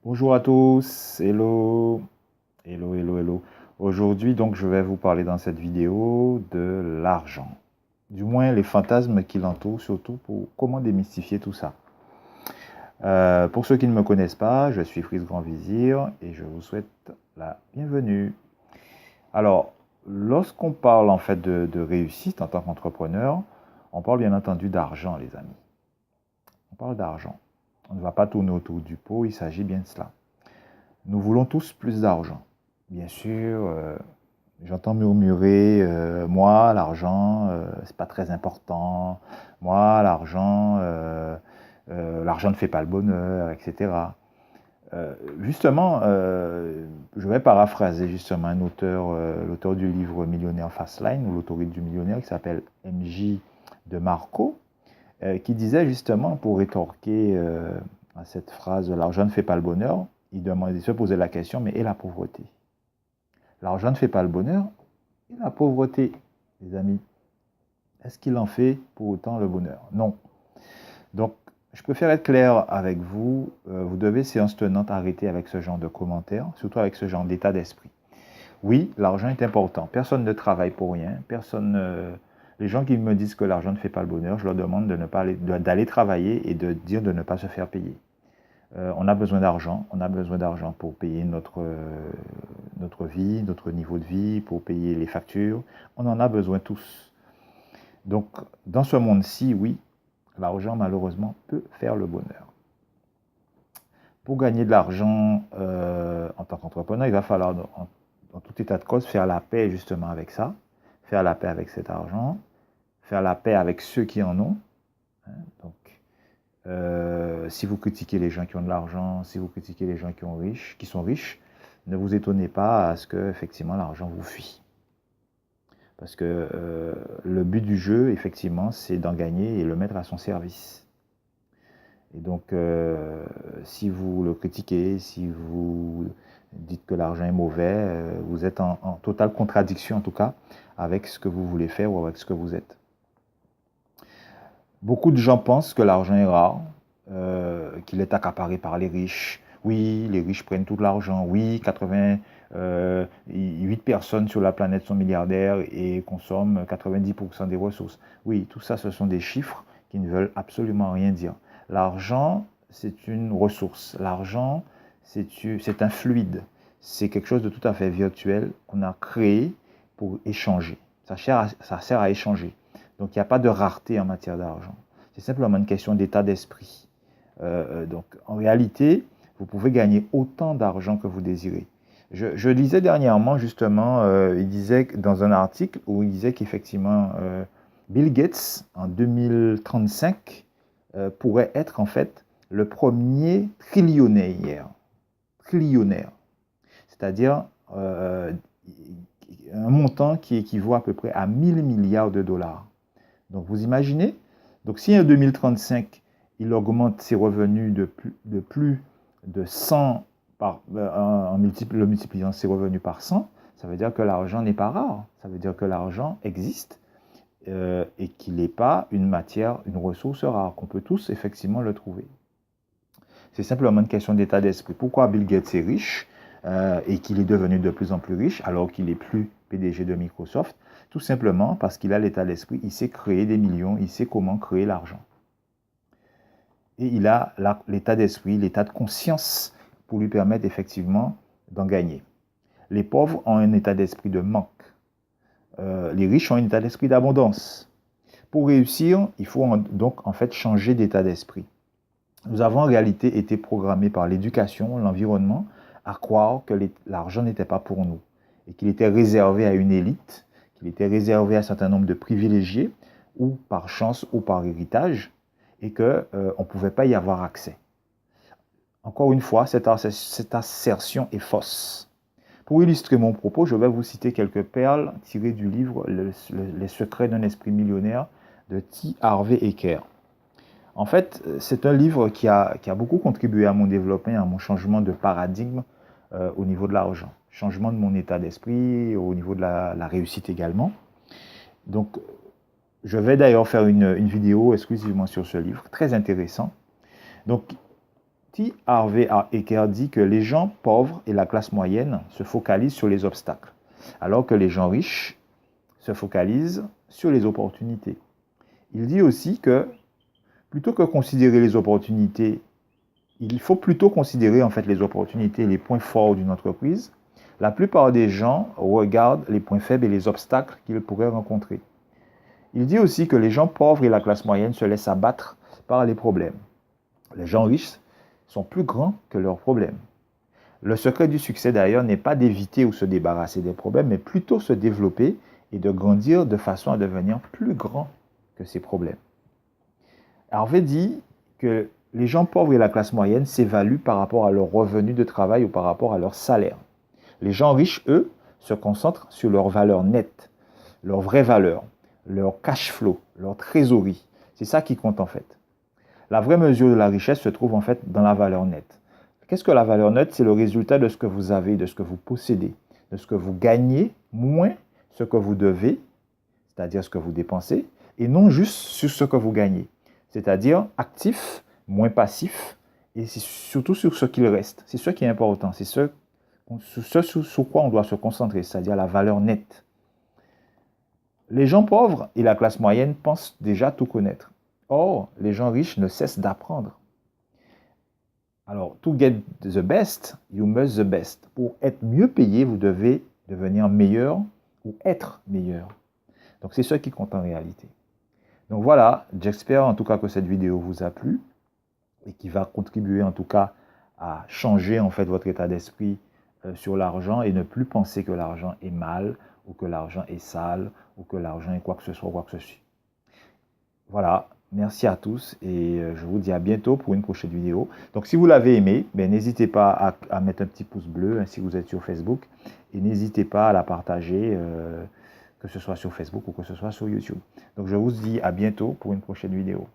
Bonjour à tous, hello, hello, hello, hello. Aujourd'hui, donc, je vais vous parler dans cette vidéo de l'argent. Du moins, les fantasmes qui l'entourent, surtout pour comment démystifier tout ça. Pour ceux qui ne me connaissent pas, je suis Fritz Grand Vizir et je vous souhaite la bienvenue. Alors, lorsqu'on parle en fait de réussite en tant qu'entrepreneur, on parle bien entendu d'argent, les amis. On parle d'argent. On ne va pas tourner autour du pot, il s'agit bien de cela. Nous voulons tous plus d'argent. Bien sûr, j'entends murmurer, moi, l'argent, c'est pas très important. Moi, l'argent ne fait pas le bonheur, etc. Justement, je vais paraphraser justement un auteur, l'auteur du livre Millionnaire Fastline, ou l'autorité du millionnaire, qui s'appelle MJ de Marco, qui disait justement, pour rétorquer à cette phrase, l'argent ne fait pas le bonheur, il se posait la question, mais et la pauvreté? L'argent ne fait pas le bonheur, et la pauvreté, les amis, est-ce qu'il en fait pour autant le bonheur? Non. Donc, je préfère être clair avec vous. Vous devez, séance tenante, arrêter avec ce genre de commentaires, surtout avec ce genre d'état d'esprit. Oui, l'argent est important. Personne ne travaille pour rien. Les gens qui me disent que l'argent ne fait pas le bonheur, je leur demande d'aller travailler et de dire de ne pas se faire payer. On a besoin d'argent. On a besoin d'argent pour payer notre vie, notre niveau de vie, pour payer les factures. On en a besoin tous. Donc, dans ce monde-ci, oui, l'argent, malheureusement, peut faire le bonheur. Pour gagner de l'argent en tant qu'entrepreneur, il va falloir, en tout état de cause, faire la paix justement avec ça, faire la paix avec cet argent, faire la paix avec ceux qui en ont. Donc, si vous critiquez les gens qui ont de l'argent, si vous critiquez les gens qui sont riches, ne vous étonnez pas à ce que effectivement l'argent vous fuit. Parce que le but du jeu, effectivement, c'est d'en gagner et le mettre à son service. Et donc, si vous le critiquez, si vous dites que l'argent est mauvais, vous êtes en totale contradiction, en tout cas, avec ce que vous voulez faire ou avec ce que vous êtes. Beaucoup de gens pensent que l'argent est rare, qu'il est accaparé par les riches. Oui, les riches prennent tout l'argent. Oui, 88 personnes sur la planète sont milliardaires et consomment 90% des ressources. Oui, tout ça, ce sont des chiffres qui ne veulent absolument rien dire. L'argent, c'est une ressource. L'argent, c'est un fluide. C'est quelque chose de tout à fait virtuel qu'on a créé pour échanger. Ça sert à échanger. Donc, il n'y a pas de rareté en matière d'argent. C'est simplement une question d'état d'esprit. Donc, en réalité, vous pouvez gagner autant d'argent que vous désirez. Je lisais dernièrement, justement, il disait dans un article où il disait qu'effectivement, Bill Gates, en 2035, pourrait être en fait le premier trillionnaire. Trillionnaire. C'est-à-dire un montant qui équivaut à peu près à 1000 milliards de dollars. Donc, vous imaginez? Donc, si en 2035, il augmente ses revenus de plus de 100 en multipliant ses revenus par 100, ça veut dire que l'argent n'est pas rare. Ça veut dire que l'argent existe et qu'il n'est pas une matière, une ressource rare, qu'on peut tous effectivement le trouver. C'est simplement une question d'état d'esprit. Pourquoi Bill Gates est riche et qu'il est devenu de plus en plus riche alors qu'il n'est plus PDG de Microsoft? Tout simplement parce qu'il a l'état d'esprit, il sait créer des millions, il sait comment créer l'argent. Et il a l'état d'esprit, l'état de conscience pour lui permettre effectivement d'en gagner. Les pauvres ont un état d'esprit de manque. Les riches ont un état d'esprit d'abondance. Pour réussir, il faut donc en fait changer d'état d'esprit. Nous avons en réalité été programmés par l'éducation, l'environnement, à croire que l'argent n'était pas pour nous et qu'il était réservé à une élite, qu'il était réservé à un certain nombre de privilégiés, ou par chance ou par héritage, et qu'on ne pouvait pas y avoir accès. Encore une fois, cette assertion est fausse. Pour illustrer mon propos, je vais vous citer quelques perles tirées du livre Les secrets d'un esprit millionnaire de T. Harvey Eker. En fait, c'est un livre qui a beaucoup contribué à mon développement, à mon changement de paradigme au niveau de l'argent. Changement de mon état d'esprit, au niveau de la réussite également. Donc, je vais d'ailleurs faire une vidéo exclusivement sur ce livre, très intéressant. Donc, T. Harvey Eker dit que les gens pauvres et la classe moyenne se focalisent sur les obstacles, alors que les gens riches se focalisent sur les opportunités. Il dit aussi que plutôt que considérer les opportunités, il faut plutôt considérer en fait les opportunités et les points forts d'une entreprise. La plupart des gens regardent les points faibles et les obstacles qu'ils pourraient rencontrer. Il dit aussi que les gens pauvres et la classe moyenne se laissent abattre par les problèmes. Les gens riches sont plus grands que leurs problèmes. Le secret du succès d'ailleurs n'est pas d'éviter ou se débarrasser des problèmes, mais plutôt se développer et de grandir de façon à devenir plus grand que ces problèmes. Harvey dit que les gens pauvres et la classe moyenne s'évaluent par rapport à leur revenu de travail ou par rapport à leur salaire. Les gens riches, eux, se concentrent sur leur valeur nette, leur vraie valeur, leur cash flow, leur trésorerie. C'est ça qui compte en fait. La vraie mesure de la richesse se trouve en fait dans la valeur nette. Qu'est-ce que la valeur nette? C'est le résultat de ce que vous avez, de ce que vous possédez, de ce que vous gagnez, moins ce que vous devez, c'est-à-dire ce que vous dépensez, et non juste sur ce que vous gagnez, c'est-à-dire actif, moins passif, et c'est surtout sur ce qu'il reste. C'est ce qui est important, c'est sur quoi on doit se concentrer, c'est-à-dire la valeur nette. Les gens pauvres et la classe moyenne pensent déjà tout connaître. Or, les gens riches ne cessent d'apprendre. Alors, to get the best, you must the best. Pour être mieux payé, vous devez devenir meilleur ou être meilleur. Donc, c'est ce qui compte en réalité. Donc voilà, j'espère en tout cas que cette vidéo vous a plu et qui va contribuer en tout cas à changer en fait votre état d'esprit sur l'argent et ne plus penser que l'argent est mal ou que l'argent est sale ou que l'argent est quoi que ce soit, quoi que ce soit. Voilà, merci à tous et je vous dis à bientôt pour une prochaine vidéo. Donc si vous l'avez aimé, n'hésitez pas à mettre un petit pouce bleu si vous êtes sur Facebook et n'hésitez pas à la partager que ce soit sur Facebook ou que ce soit sur YouTube. Donc je vous dis à bientôt pour une prochaine vidéo.